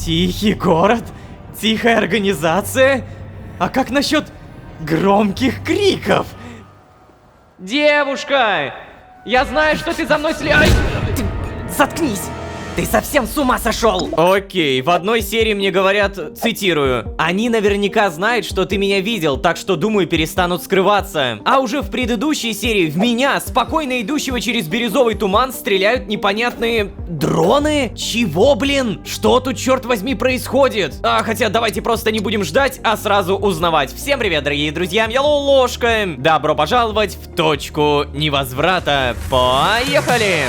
Тихий город? Тихая организация? А как насчет громких криков? Девушка! Я знаю, что ты за мной Заткнись! Ты совсем с ума сошел! Окей, в одной серии мне говорят, цитирую: «Они наверняка знают, что ты меня видел, так что, думаю, перестанут скрываться». А уже в предыдущей серии в меня, спокойно идущего через бирюзовый туман, стреляют непонятные дроны? Чего, блин? Что тут, черт возьми, происходит? Хотя давайте просто не будем ждать, а сразу узнавать. Всем привет, дорогие друзья, я Лолошка. Добро пожаловать в точку невозврата. Поехали!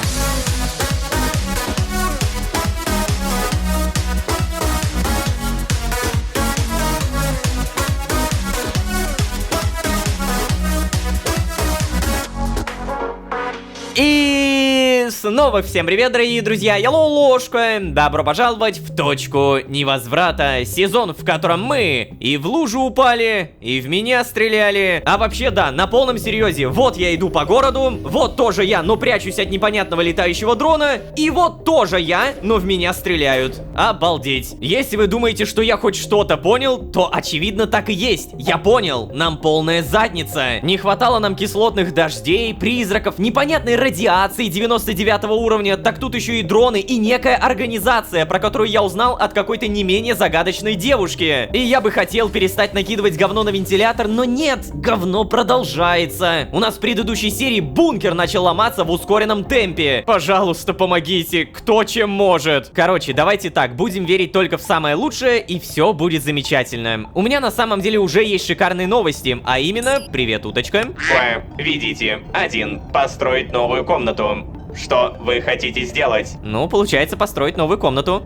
И снова всем привет, дорогие друзья, я Лолошка. Добро пожаловать в точку невозврата. Сезон, в котором мы и в лужу упали, и в меня стреляли. А вообще, да, на полном серьезе. Вот я иду по городу, вот тоже я, но прячусь от непонятного летающего дрона. И вот тоже я, но в меня стреляют. Обалдеть. Если вы думаете, что я хоть что-то понял, то очевидно так и есть. Я понял, нам полная задница. Не хватало нам кислотных дождей, призраков, непонятной радиации 99 уровня, так тут еще и дроны и некая организация, про которую я узнал от какой-то не менее загадочной девушки. И я бы хотел перестать накидывать говно на вентилятор, но нет, говно продолжается. У нас в предыдущей серии бункер начал ломаться в ускоренном темпе. Пожалуйста, помогите, кто чем может. Короче, давайте так, будем верить только в самое лучшее, и все будет замечательно. У меня на самом деле уже есть шикарные новости, а именно, привет, уточка. Видите, 1. Построить новую комнату. Что вы хотите сделать? Ну, получается построить новую комнату.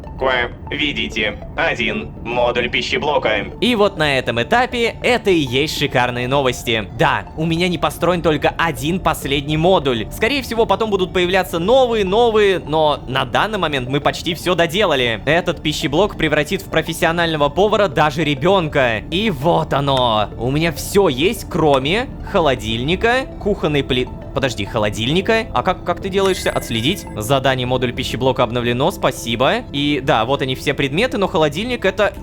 Видите, 1. Модуль пищеблока. И вот на этом этапе это и есть шикарные новости. Да, у меня не построен только один последний модуль. Скорее всего, потом будут появляться новые, но на данный момент мы почти все доделали. Этот пищеблок превратит в профессионального повара даже ребенка. И вот оно. У меня все есть, кроме холодильника, кухонной плиты. Подожди, холодильника? А как ты делаешься? Отследить? Задание модуль пищеблока обновлено, спасибо. И да, вот они все предметы, но холодильник это...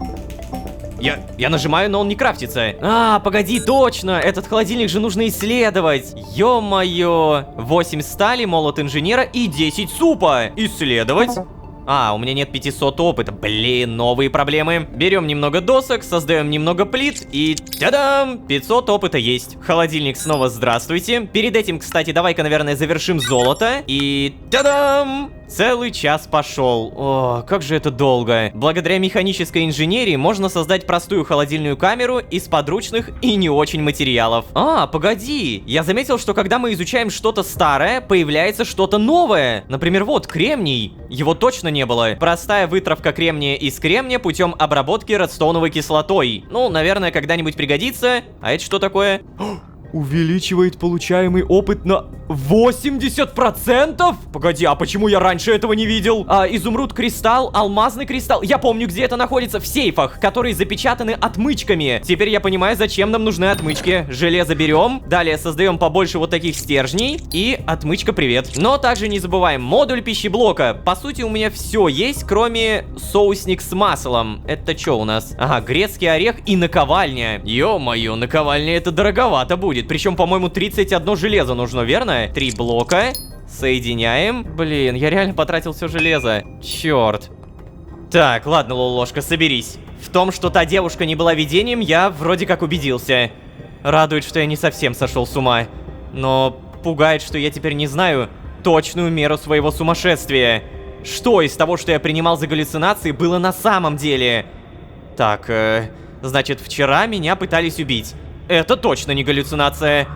Я нажимаю, но он не крафтится. Погоди, точно! Этот холодильник же нужно исследовать. Ё-моё. 8 стали, молот инженера и 10 супа. Исследовать? У меня нет 500 опыта. Блин, новые проблемы. Берем немного досок, создаем немного плит и... Та-дам! 500 опыта есть. Холодильник снова здравствуйте. Перед этим, кстати, давай-ка, наверное, завершим золото. И... Та-дам! Целый час пошел. О, как же это долго. Благодаря механической инженерии можно создать простую холодильную камеру из подручных и не очень материалов. Погоди. Я заметил, что когда мы изучаем что-то старое, появляется что-то новое. Например, вот, кремний. Его точно не было. Простая вытравка кремния из кремния путем обработки редстоуновой кислотой. Ну, наверное, когда-нибудь пригодится. А это что такое? Увеличивает получаемый опыт на 80%? Погоди, а почему я раньше этого не видел? Изумруд кристалл, алмазный кристалл. Я помню, где это находится, в сейфах, которые запечатаны отмычками. Теперь я понимаю, зачем нам нужны отмычки. Железо берем, далее создаем побольше вот таких стержней. И отмычка, привет. Но также не забываем модуль пищеблока. По сути, у меня все есть, кроме соусник с маслом. Это что у нас? Грецкий орех и наковальня. Ё-моё, наковальня это дороговато будет. Причем, по-моему, 31 железо нужно, верно? 3 блока. Соединяем. Блин, я реально потратил все железо. Черт. Так, ладно, Лолошка, соберись. В том, что та девушка не была видением, я вроде как убедился. Радует, что я не совсем сошел с ума. Но пугает, что я теперь не знаю точную меру своего сумасшествия. Что из того, что я принимал за галлюцинации, было на самом деле? Так, значит, вчера меня пытались убить. Это точно не галлюцинация.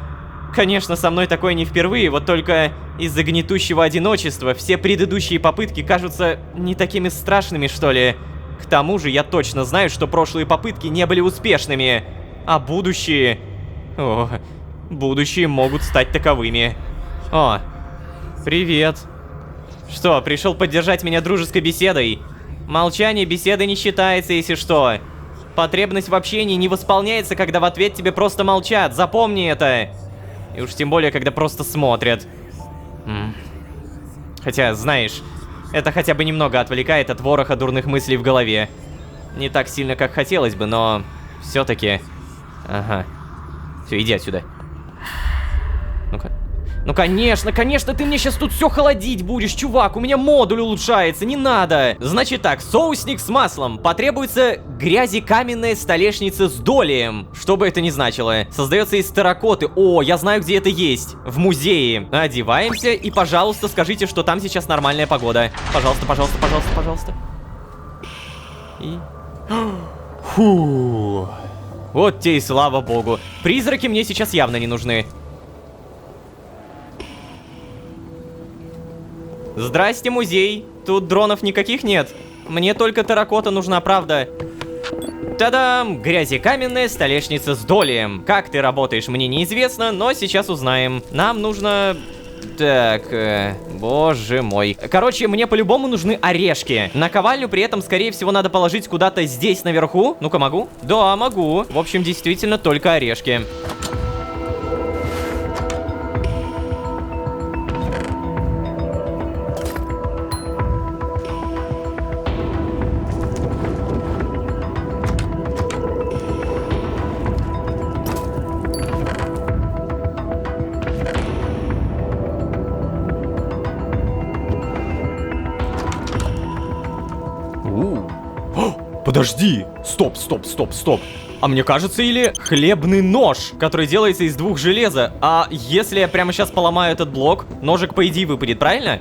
Конечно, со мной такое не впервые, вот только из-за гнетущего одиночества все предыдущие попытки кажутся не такими страшными, что ли. К тому же я точно знаю, что прошлые попытки не были успешными, а будущие... будущие могут стать таковыми. Привет. Что, пришел поддержать меня дружеской беседой? Молчание беседы не считается, если что. Потребность в общении не восполняется, когда в ответ тебе просто молчат. Запомни это. И уж тем более, когда просто смотрят. Хотя, знаешь, это хотя бы немного отвлекает от вороха дурных мыслей в голове. Не так сильно, как хотелось бы, но все-таки... Ага. Все, иди отсюда. Ну-ка. Ну, конечно, ты мне сейчас тут все холодить будешь, чувак. У меня модуль улучшается, не надо. Значит так, соусник с маслом. Потребуется грязекаменная столешница с долием. Что бы это ни значило. Создается из терракоты. О, я знаю, где это есть. В музее. Одеваемся и, пожалуйста, скажите, что там сейчас нормальная погода. Пожалуйста, пожалуйста, пожалуйста, пожалуйста. И... Фу. Вот те и слава богу. Призраки мне сейчас явно не нужны. Здрасте, музей. Тут дронов никаких нет. Мне только терракота нужна, правда. Та-дам! Грязекаменная столешница с долием. Как ты работаешь, мне неизвестно, но сейчас узнаем. Нам нужно... Так, боже мой. Короче, мне по-любому нужны орешки. Наковальню при этом, скорее всего, надо положить куда-то здесь наверху. Ну-ка, могу? Да, могу. В общем, действительно, только орешки. Подожди! Стоп. А мне кажется, или хлебный нож, который делается из 2 железа. А если я прямо сейчас поломаю этот блок, ножик, по идее, выпадет, правильно?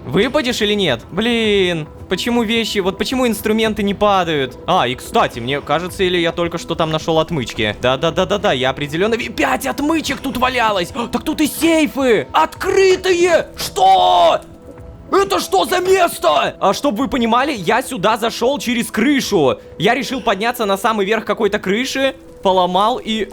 Выпадешь или нет? Блин, почему вещи, вот почему инструменты не падают? А, и кстати, мне кажется, или я только что там нашел отмычки. Да, я определенно... 5 отмычек тут валялось! Так тут и сейфы! Открытые! Что? Это что за место? А чтобы вы понимали, я сюда зашел через крышу. Я решил подняться на самый верх какой-то крыши, поломал и...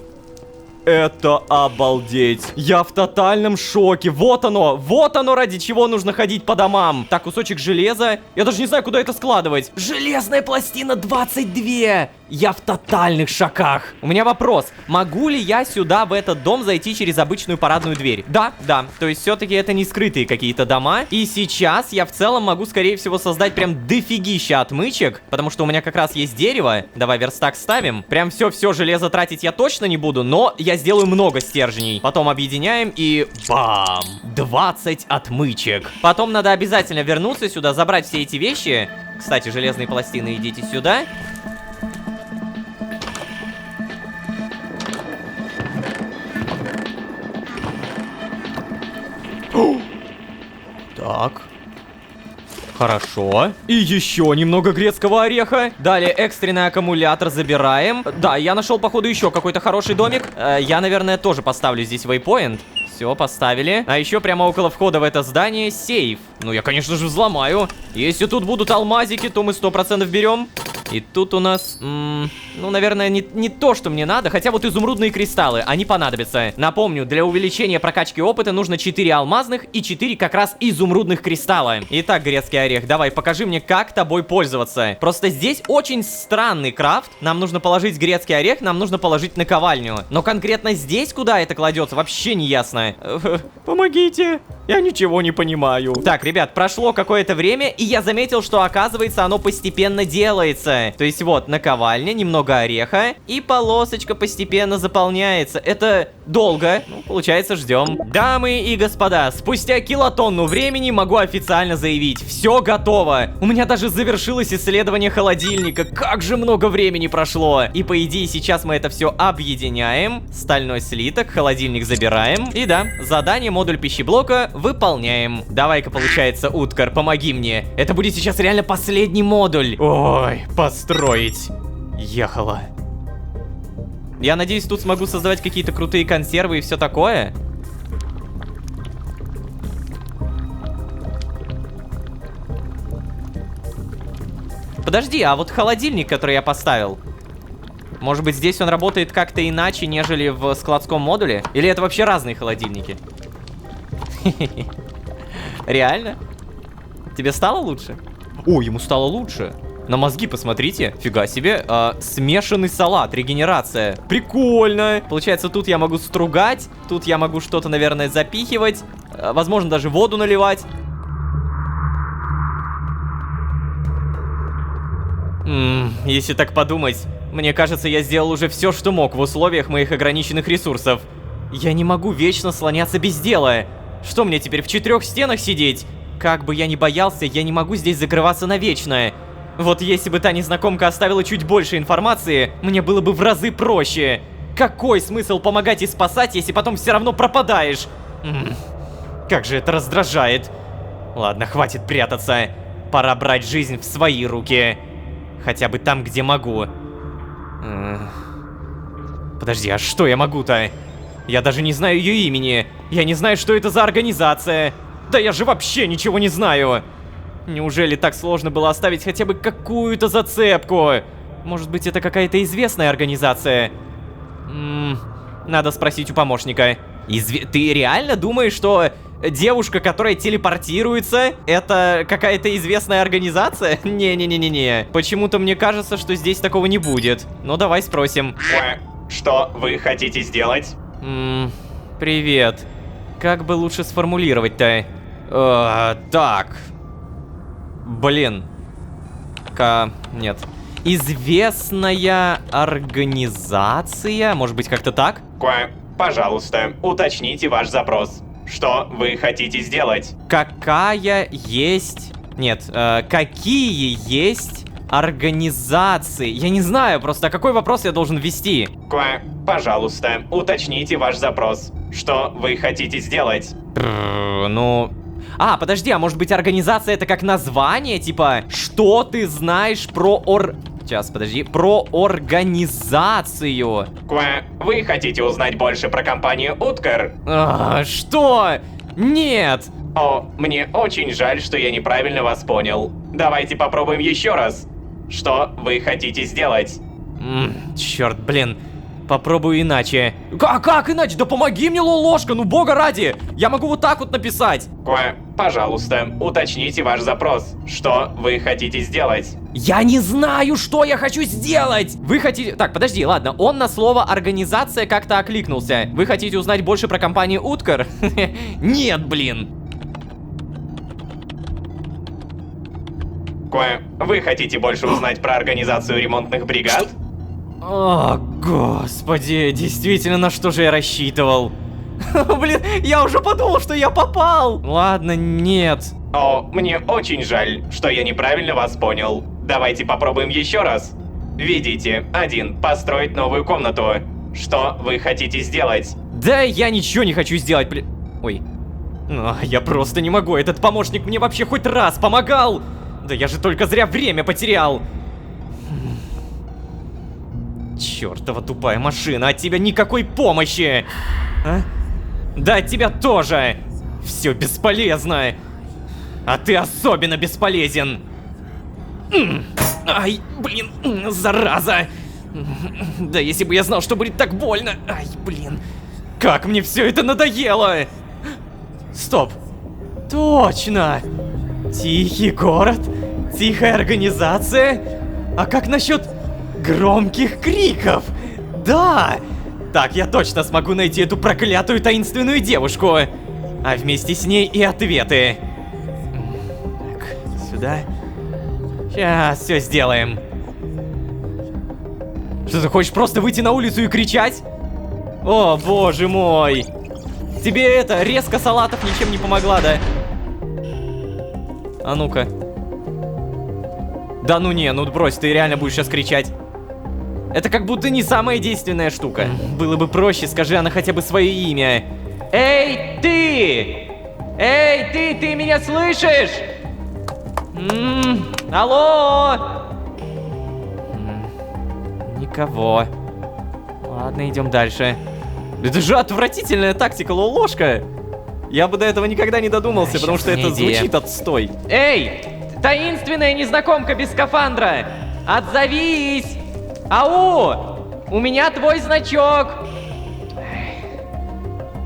Это обалдеть. Я в тотальном шоке. Вот оно, ради чего нужно ходить по домам. Так, кусочек железа. Я даже не знаю, куда это складывать. Железная пластина 22. Я в тотальных шоках. У меня вопрос. Могу ли я сюда, в этот дом, зайти через обычную парадную дверь? Да. То есть все-таки это не скрытые какие-то дома. И сейчас я в целом могу, скорее всего, создать прям дофигища отмычек. Потому что у меня как раз есть дерево. Давай верстак ставим. Прям все железо тратить я точно не буду, но я сделаю много стержней. Потом объединяем и... Бам! 20 отмычек. Потом надо обязательно вернуться сюда, забрать все эти вещи. Кстати, железные пластины, идите сюда. Так. Хорошо. И еще немного грецкого ореха. Далее экстренный аккумулятор забираем. Да, я нашел, походу, еще какой-то хороший домик. Я, наверное, тоже поставлю здесь вейпоинт. Все, поставили. А еще прямо около входа в это здание сейф. Ну, я, конечно же, взломаю. Если тут будут алмазики, то мы 100% берем. И тут у нас, ну, наверное, не то, что мне надо. Хотя вот изумрудные кристаллы, они понадобятся. Напомню, для увеличения прокачки опыта нужно 4 алмазных и 4 как раз изумрудных кристалла. Итак, грецкий орех, давай, покажи мне, как тобой пользоваться. Просто здесь очень странный крафт. Нам нужно положить грецкий орех, нам нужно положить наковальню. Но конкретно здесь, куда это кладется, вообще не ясно. Помогите, я ничего не понимаю. Так, ребят, прошло какое-то время, и я заметил, что, оказывается, оно постепенно делается. То есть вот наковальня, немного ореха, и полосочка постепенно заполняется. Это долго, ну, получается, ждем. Дамы и господа, спустя килотонну времени могу официально заявить: все готово. У меня даже завершилось исследование холодильника. Как же много времени прошло. И по идее сейчас мы это все объединяем. Стальной слиток, холодильник забираем. И да, задание модуль пищеблока выполняем. Давай-ка, получается, Уткар, помоги мне. Это будет сейчас реально последний модуль. Ой, построить. Ехала. Я надеюсь, тут смогу создавать какие-то крутые консервы и все такое. Подожди, а вот холодильник, который я поставил, может быть, здесь он работает как-то иначе, нежели в складском модуле? Или это вообще разные холодильники? Реально? Тебе стало лучше? О, ему стало лучше. На мозги посмотрите. Фига себе. Смешанный салат, регенерация. Прикольно. Получается, тут я могу стругать. Тут я могу что-то, наверное, запихивать. Возможно, даже воду наливать. Если так подумать, мне кажется, я сделал уже все, что мог в условиях моих ограниченных ресурсов. Я не могу вечно слоняться без дела. Что мне теперь в 4 стенах сидеть? Как бы я ни боялся, я не могу здесь закрываться навечно. Вот если бы та незнакомка оставила чуть больше информации, мне было бы в разы проще. Какой смысл помогать и спасать, если потом все равно пропадаешь? Как же это раздражает. Ладно, хватит прятаться. Пора брать жизнь в свои руки. Хотя бы там, где могу. Подожди, а что я могу-то? Я даже не знаю ее имени. Я не знаю, что это за организация. Да я же вообще ничего не знаю. Неужели так сложно было оставить хотя бы какую-то зацепку? Может быть, это какая-то известная организация? Надо спросить у помощника. Ты реально думаешь, что девушка, которая телепортируется, это какая-то известная организация? Не-не-не-не-не. Почему-то мне кажется, что здесь такого не будет. Ну, давай спросим. Что вы хотите сделать? Привет. Как бы лучше сформулировать-то? Так. Блин. Нет. Известная организация? Может быть, как-то так? Пожалуйста, уточните ваш запрос. Что вы хотите сделать? Какая есть... Нет, какие есть организации? Я не знаю, просто какой вопрос я должен ввести? Пожалуйста, уточните ваш запрос. Что вы хотите сделать? Ну... подожди, а может быть организация это как название? Типа, что ты знаешь про Сейчас, подожди. Про организацию. Вы хотите узнать больше про компанию Уткер? Что? Нет. Мне очень жаль, что я неправильно вас понял. Давайте попробуем еще раз. Что вы хотите сделать? Черт, блин. Попробую иначе. Как иначе? Да помоги мне, Лолошка, ну бога ради! Я могу вот так вот написать. Пожалуйста, уточните ваш запрос. Что вы хотите сделать? Я не знаю, что я хочу сделать! Вы хотите... Так, подожди, ладно, он на слово «организация» как-то окликнулся. Вы хотите узнать больше про компанию Уткер? Нет, блин! Вы хотите больше узнать про организацию ремонтных бригад? О, господи, действительно, на что же я рассчитывал? Блин, я уже подумал, что я попал! Ладно, нет. Мне очень жаль, что я неправильно вас понял. Давайте попробуем еще раз. Видите, 1. Построить новую комнату. Что вы хотите сделать? Да я ничего не хочу сделать, блин. Ой. Я просто не могу, этот помощник мне вообще хоть раз помогал! Да я же только зря время потерял. Чёртова тупая машина, от тебя никакой помощи! Да, от тебя тоже! Все бесполезно! А ты особенно бесполезен! Ай, блин, зараза! Да если бы я знал, что будет так больно! Ай, блин! Как мне все это надоело! Стоп! Точно! Тихий город? Тихая организация? А как насчет... громких криков! Да! Так, я точно смогу найти эту проклятую таинственную девушку. А вместе с ней и ответы. Так, сюда. Сейчас все сделаем. Что, ты хочешь просто выйти на улицу и кричать? О, боже мой! Тебе это, резко салатов ничем не помогла, да? А ну-ка. Да ну не, ну брось, ты реально будешь сейчас кричать. Это как будто не самая действенная штука. Было бы проще, скажи она хотя бы свое имя. Эй, ты! Эй, ты меня слышишь? Алло! Никого. Ладно, идем дальше. Это же отвратительная тактика, Лолошка. Я бы до этого никогда не додумался, потому что это звучит отстой. Эй, таинственная незнакомка без скафандра! Отзовись! Ау! У меня твой значок!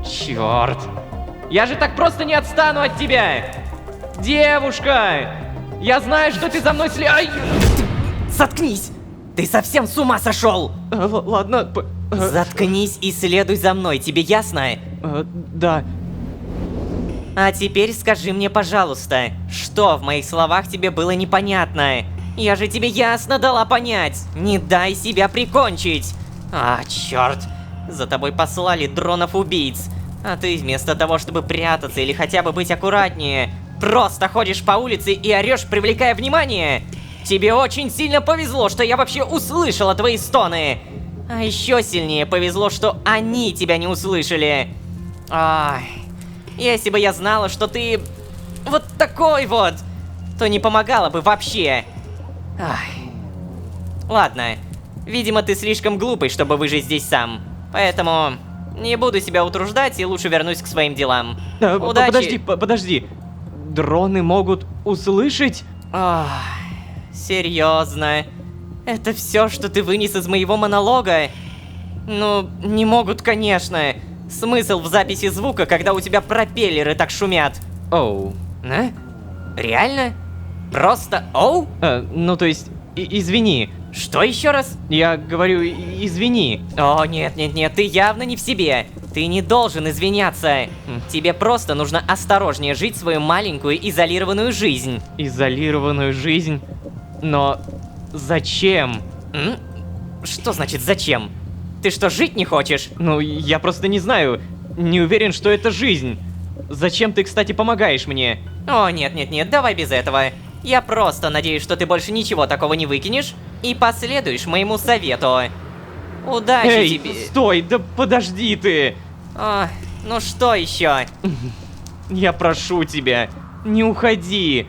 Черт! Я же так просто не отстану от тебя! Девушка! Я знаю, что ты за мной Заткнись! Ты совсем с ума сошел! Ладно. Заткнись и следуй за мной, тебе ясно? Да. А теперь скажи мне, пожалуйста, что в моих словах тебе было непонятно? Я же тебе ясно дала понять. Не дай себя прикончить. А, черт. За тобой послали дронов-убийц. А ты вместо того, чтобы прятаться или хотя бы быть аккуратнее, просто ходишь по улице и орешь, привлекая внимание. Тебе очень сильно повезло, что я вообще услышала твои стоны. А еще сильнее повезло, что они тебя не услышали. Ай, если бы я знала, что ты вот такой вот, то не помогала бы вообще. Ай. Ладно, видимо, ты слишком глупый, чтобы выжить здесь сам. Поэтому не буду себя утруждать и лучше вернусь к своим делам. Удачи. Подожди. Дроны могут услышать? Ах, серьезно? Это все, что ты вынес из моего монолога? Ну, не могут, конечно. Смысл в записи звука, когда у тебя пропеллеры так шумят. Оу. А? Реально? Просто оу? Ну то есть, извини. Что еще раз? Я говорю, извини. О, нет, ты явно не в себе. Ты не должен извиняться. Тебе просто нужно осторожнее жить свою маленькую изолированную жизнь. Изолированную жизнь? Но зачем? Что значит зачем? Ты что, жить не хочешь? Ну, я просто не знаю. Не уверен, что это жизнь. Зачем ты, кстати, помогаешь мне? О, нет, давай без этого. Я просто надеюсь, что ты больше ничего такого не выкинешь и последуешь моему совету. Удачи Эй, тебе. стой, да подожди ты. О, ну что еще? Я прошу тебя, не уходи.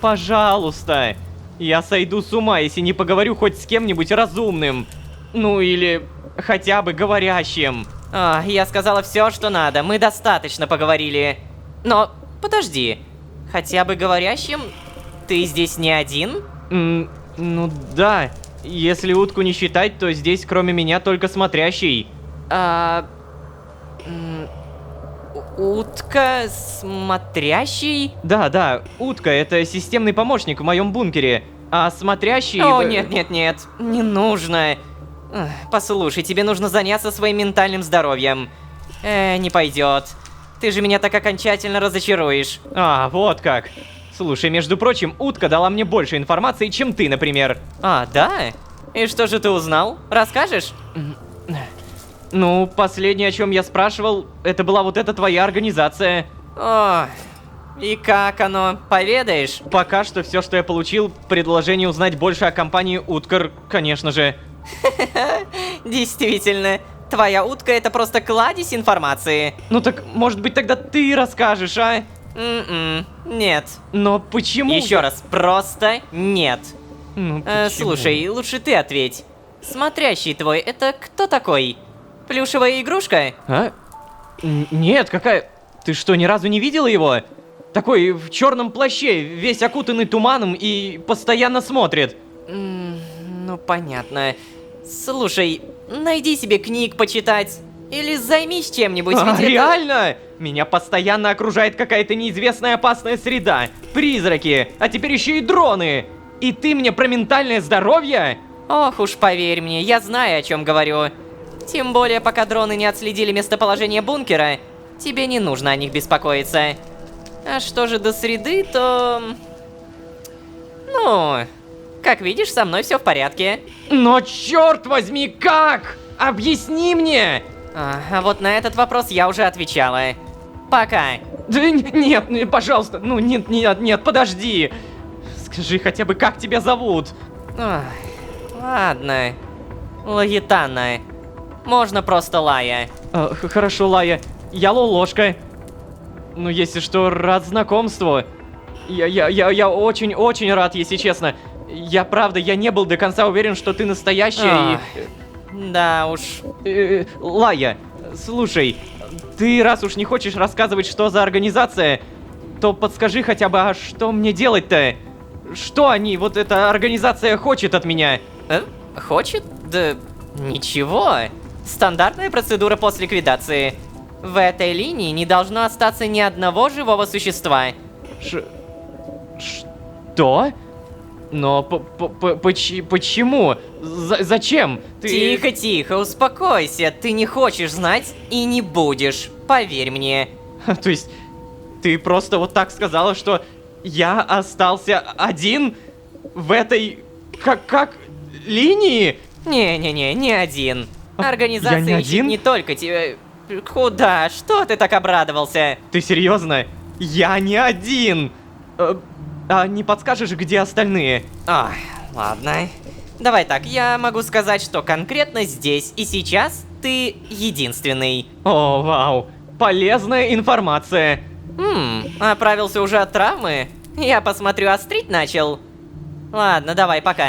Пожалуйста. Я сойду с ума, если не поговорю хоть с кем-нибудь разумным. Ну или хотя бы говорящим. Я сказала все, что надо. Мы достаточно поговорили. Но подожди. Хотя бы говорящим? Ты здесь не один? Ну да. Если утку не считать, то здесь кроме меня только смотрящий. Утка смотрящий? Да, утка — это системный помощник в моем бункере. А смотрящий... О, нет, не нужно. Послушай, тебе нужно заняться своим ментальным здоровьем. Не пойдет. Ты же меня так окончательно разочаруешь. А, вот как. Слушай, между прочим, утка дала мне больше информации, чем ты, например. А, да? И что же ты узнал? Расскажешь? Ну, последнее, о чем я спрашивал, это была вот эта твоя организация. О, и как оно? Поведаешь? Пока что все, что я получил, предложение узнать больше о компании Уткар, конечно же. Действительно, твоя утка это просто кладезь информации. Ну так, может быть, тогда ты расскажешь, а? Нет. Но почему? Еще раз, просто нет. Ну, почему? Слушай, лучше ты ответь. Смотрящий твой, это кто такой? Плюшевая игрушка? А? Нет, какая... Ты что, ни разу не видела его? Такой в черном плаще, весь окутанный туманом и постоянно смотрит. Ну понятно. Слушай, найди себе книг почитать. Или займись чем-нибудь, ведь это... Реально? Меня постоянно окружает какая-то неизвестная опасная среда. Призраки, а теперь еще и дроны. И ты мне про ментальное здоровье? Ох уж поверь мне, я знаю, о чем говорю. Тем более, пока дроны не отследили местоположение бункера, тебе не нужно о них беспокоиться. А что же до среды, то... Ну, как видишь, со мной все в порядке. Но черт возьми, как? Объясни мне! А вот на этот вопрос я уже отвечала. Пока. Да нет, пожалуйста, ну нет, подожди. Скажи хотя бы, как тебя зовут? Ох, ладно. Лагитана. Можно просто Лая. Хорошо, Лая. Я Лолошка. Ну, если что, рад знакомству. Я очень рад, если честно. Правда, я не был до конца уверен, что ты настоящая Да уж. Лая, слушай, ты раз уж не хочешь рассказывать, что за организация, то подскажи хотя бы, а что мне делать-то? Что вот эта организация хочет от меня? Хочет? Да ничего. Стандартная процедура после ликвидации. В этой линии не должно остаться ни одного живого существа. Что? Но почему? Зачем? Ты... Тихо, успокойся. Ты не хочешь знать и не будешь. Поверь мне. То есть, ты просто вот так сказала, что я остался один? В этой... Как... линии? Не-не-не, не один. Организация я не ищет один? не только тебя... Куда? Что ты так обрадовался? Ты серьезно? Я не один! А не подскажешь, где остальные? Ой, ладно. Давай так, я могу сказать, что конкретно здесь и сейчас ты единственный. О, вау. Полезная информация. Оправился уже от травмы? Я посмотрю, острить начал. Ладно, давай, пока.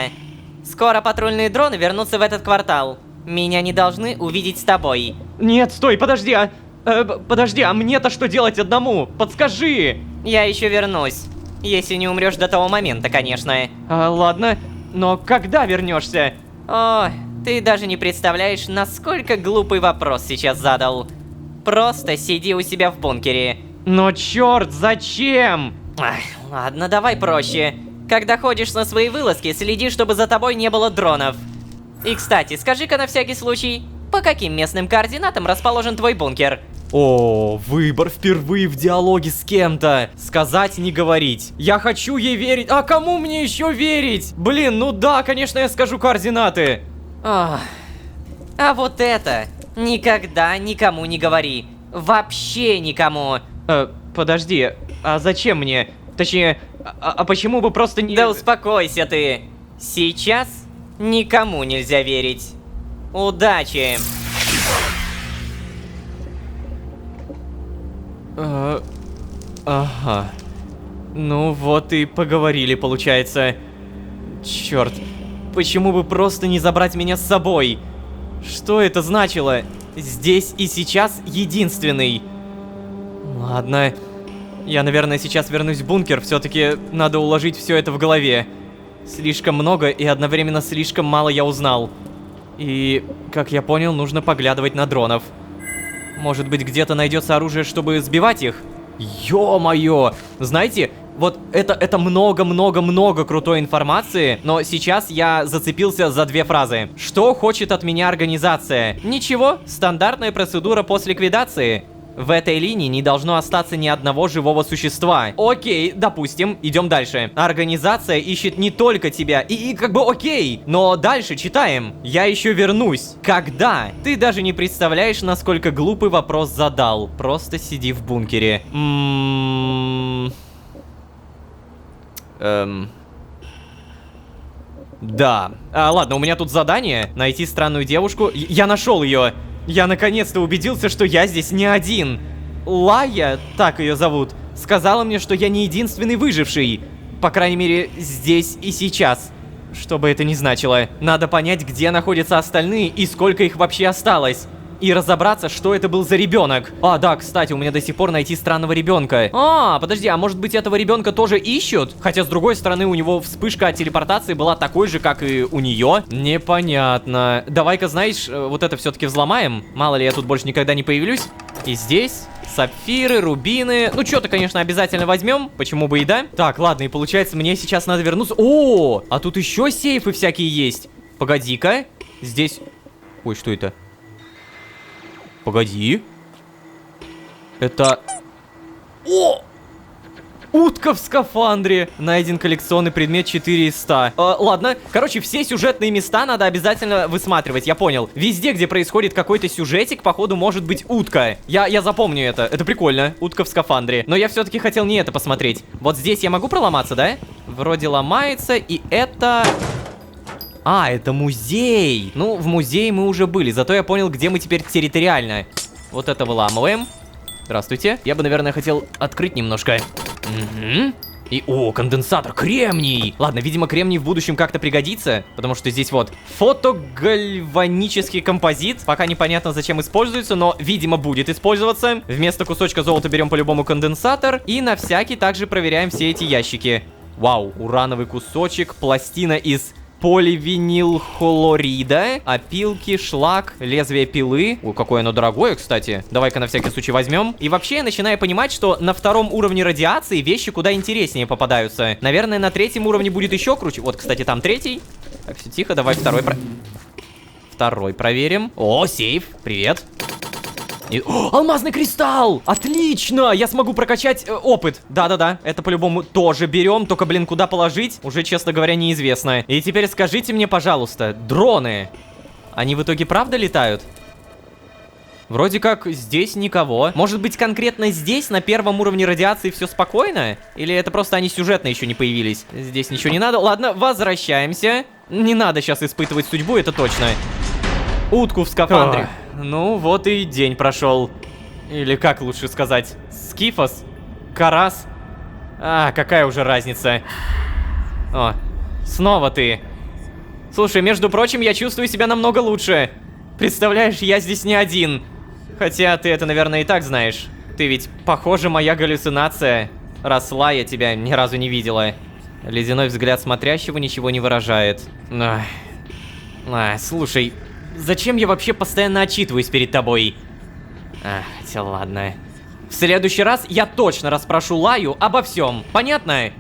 Скоро патрульные дроны вернутся в этот квартал. Меня не должны увидеть с тобой. Нет, стой, подожди, подожди, а мне-то что делать одному? Подскажи! Я еще вернусь. Если не умрешь до того момента, конечно. Ладно, но когда вернешься? О, ты даже не представляешь, насколько глупый вопрос сейчас задал. Просто сиди у себя в бункере. Но черт, зачем? Ах, ладно, давай проще. Когда ходишь на свои вылазки, следи, чтобы за тобой не было дронов. И, кстати, скажи-ка на всякий случай, по каким местным координатам расположен твой бункер? О, выбор впервые в диалоге с кем-то. Сказать, не говорить. Я хочу ей верить. А кому мне еще верить? Блин, ну да, конечно, я скажу координаты. Ох. А вот это никогда никому не говори. Вообще никому. Подожди, а зачем мне? Точнее, а почему бы просто не... Да успокойся ты. Сейчас никому нельзя верить. Удачи. Ага. Ну вот и поговорили, получается. Черт. Почему бы просто не забрать меня с собой? Что это значило? Здесь и сейчас единственный. Ладно. Я, наверное, сейчас вернусь в бункер. Все-таки надо уложить все это в голове. Слишком много и одновременно слишком мало я узнал. И, как я понял, нужно поглядывать на дронов. Может быть, где-то найдется оружие, чтобы сбивать их? Ё-моё! Знаете, вот это много-много-много крутой информации, но сейчас я зацепился за две фразы. Что хочет от меня организация? Ничего, стандартная процедура после ликвидации. В этой линии не должно остаться ни одного живого существа. Окей, допустим, идем дальше. Организация ищет не только тебя, и как бы окей. Но дальше читаем. Я еще вернусь. Когда? Ты даже не представляешь, насколько глупый вопрос задал. Просто сиди в бункере. Да. Ладно, у меня тут задание. Найти странную девушку. Я нашел ее. Я наконец-то убедился, что я здесь не один. Лая, так ее зовут, сказала мне, что я не единственный выживший. По крайней мере, здесь и сейчас. Что бы это ни значило. Надо понять, где находятся остальные и сколько их вообще осталось. И разобраться, что это был за ребенок. А, да, кстати, у меня до сих пор найти странного ребенка. Подожди, а может быть этого ребенка тоже ищут? Хотя, с другой стороны, у него вспышка от телепортации была такой же, как и у нее. Непонятно. Давай-ка, знаешь, вот это все-таки взломаем. Мало ли, я тут больше никогда не появлюсь. И здесь сапфиры, рубины. Ну, что-то, конечно, обязательно возьмем. Почему бы и да? Так, ладно, и получается, мне сейчас надо вернуться. О, а тут еще сейфы всякие есть. Погоди-ка. Здесь... Ой, что это? Погоди. Это... О! Утка в скафандре. Найден коллекционный предмет 4 из 100. Ладно. Короче, все сюжетные места надо обязательно высматривать, я понял. Везде, где происходит какой-то сюжетик, походу, может быть утка. Я запомню это. Это прикольно. Утка в скафандре. Но я все-таки хотел не это посмотреть. Вот здесь я могу проломаться, да? Вроде ломается, и это... А, это музей. Ну, в музее мы уже были, зато я понял, где мы теперь территориально. Вот это выламываем. Здравствуйте. Я бы, наверное, хотел открыть немножко. Угу. И, о, конденсатор, кремний. Ладно, видимо, кремний в будущем как-то пригодится, потому что здесь вот фотогальванический композит. Пока непонятно, зачем используется, но, видимо, будет использоваться. Вместо кусочка золота берем по-любому конденсатор. И на всякий также проверяем все эти ящики. Вау, урановый кусочек, пластина из... поливинилхлорида, опилки, шлак, лезвие пилы. Ой, какое оно дорогое, кстати. Давай-ка на всякий случай возьмем. И вообще я начинаю понимать, что на втором уровне радиации вещи куда интереснее попадаются. Наверное, на третьем уровне будет еще круче. Вот, кстати, там третий. Так, все тихо, давай второй проверим. О, сейф, привет. О, алмазный кристалл! Отлично! Я смогу прокачать опыт. Да-да-да, это по-любому тоже берем. Только, блин, куда положить? Уже, честно говоря, неизвестно. И теперь скажите мне, пожалуйста, дроны, они в итоге правда летают? Вроде как здесь никого. Может быть, конкретно здесь, на первом уровне радиации, все спокойно? Или это просто они сюжетно еще не появились? Здесь ничего не надо. Ладно, возвращаемся. Не надо сейчас испытывать судьбу, это точно. Утку в скафандре. Ну, вот и день прошел. Или как лучше сказать? Скифос? Карас? А, какая уже разница? О, снова ты. Слушай, между прочим, я чувствую себя намного лучше. Представляешь, я здесь не один. Хотя ты это, наверное, и так знаешь. Ты ведь, похоже, моя галлюцинация. Росла, я тебя ни разу не видела. Ледяной взгляд смотрящего ничего не выражает. Слушай, зачем я вообще постоянно отчитываюсь перед тобой? Хотя ладно. В следующий раз я точно расспрошу Лаю обо всем. Понятно?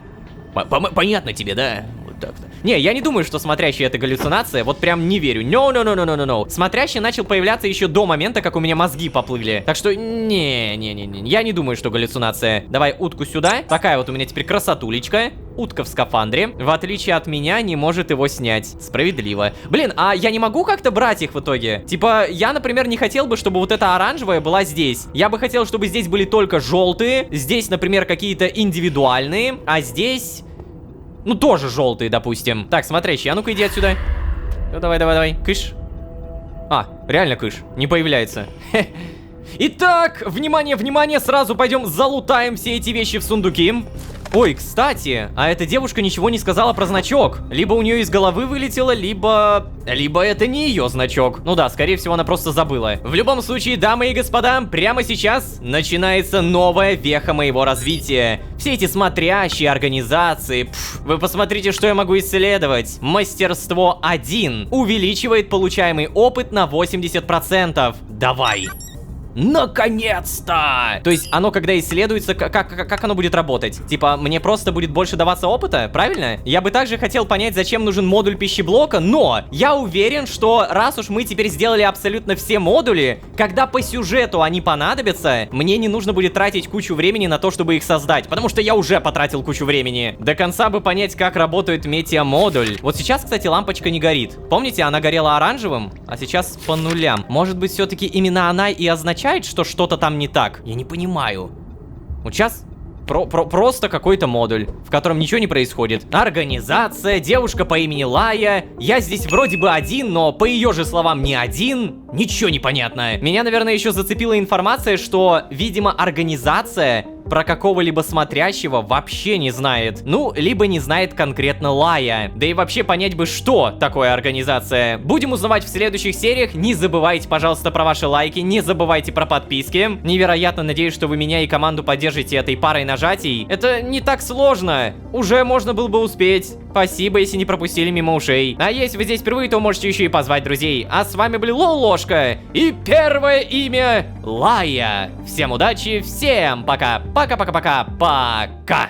Понятно тебе, да? Вот так-то. Не, я не думаю, что смотрящий это галлюцинация, вот прям не верю. No. Смотрящий начал появляться еще до момента, как у меня мозги поплыли. Так что, не, я не думаю, что галлюцинация. Давай утку сюда. Такая вот у меня теперь красотулечка. Утка в скафандре. В отличие от меня, не может его снять. Справедливо. Блин, а я не могу как-то брать их в итоге? Типа, я, например, не хотел бы, чтобы вот эта оранжевая была здесь. Я бы хотел, чтобы здесь были только желтые. Здесь, например, какие-то индивидуальные. А здесь... Ну, тоже желтые, допустим. Так, смотрящий, а ну-ка иди отсюда. Ну, давай, кыш. Реально кыш, не появляется. Итак, внимание, сразу пойдем залутаем все эти вещи в сундуки. Ой, кстати, а эта девушка ничего не сказала про значок. Либо у нее из головы вылетело, либо это не ее значок. Ну да, скорее всего, она просто забыла. В любом случае, дамы и господа, прямо сейчас начинается новая веха моего развития. Все эти смотрящие организации. Вы посмотрите, что я могу исследовать. Мастерство 1 увеличивает получаемый опыт на 80%. Давай. Наконец-то! То есть оно, когда исследуется, как оно будет работать? Типа, мне просто будет больше даваться опыта, правильно? Я бы также хотел понять, зачем нужен модуль пищеблока, но я уверен, что раз уж мы теперь сделали абсолютно все модули, когда по сюжету они понадобятся, мне не нужно будет тратить кучу времени на то, чтобы их создать, потому что я уже потратил кучу времени. До конца бы понять, как работает метеомодуль. Вот сейчас, кстати, лампочка не горит. Помните, она горела оранжевым, а сейчас по нулям. Может быть, все-таки именно она и означает, что что-то там не так? Я не понимаю. Вот сейчас просто какой-то модуль, в котором ничего не происходит. Организация, девушка по имени Лая. Я здесь вроде бы один, но по ее же словам не один. Ничего не понятно. Меня, наверное, еще зацепила информация, что, видимо, организация про какого-либо смотрящего вообще не знает. Ну, либо не знает конкретно Лая. Да и вообще понять бы, что такое организация. Будем узнавать в следующих сериях. Не забывайте, пожалуйста, про ваши лайки. Не забывайте про подписки. Невероятно надеюсь, что вы меня и команду поддержите этой парой нажатий. Это не так сложно. Уже можно было бы успеть. Спасибо, если не пропустили мимо ушей. А если вы здесь впервые, то можете еще и позвать друзей. А с вами были Ложка и первое имя Лая. Всем удачи, всем пока. Пока-пока-пока-пока.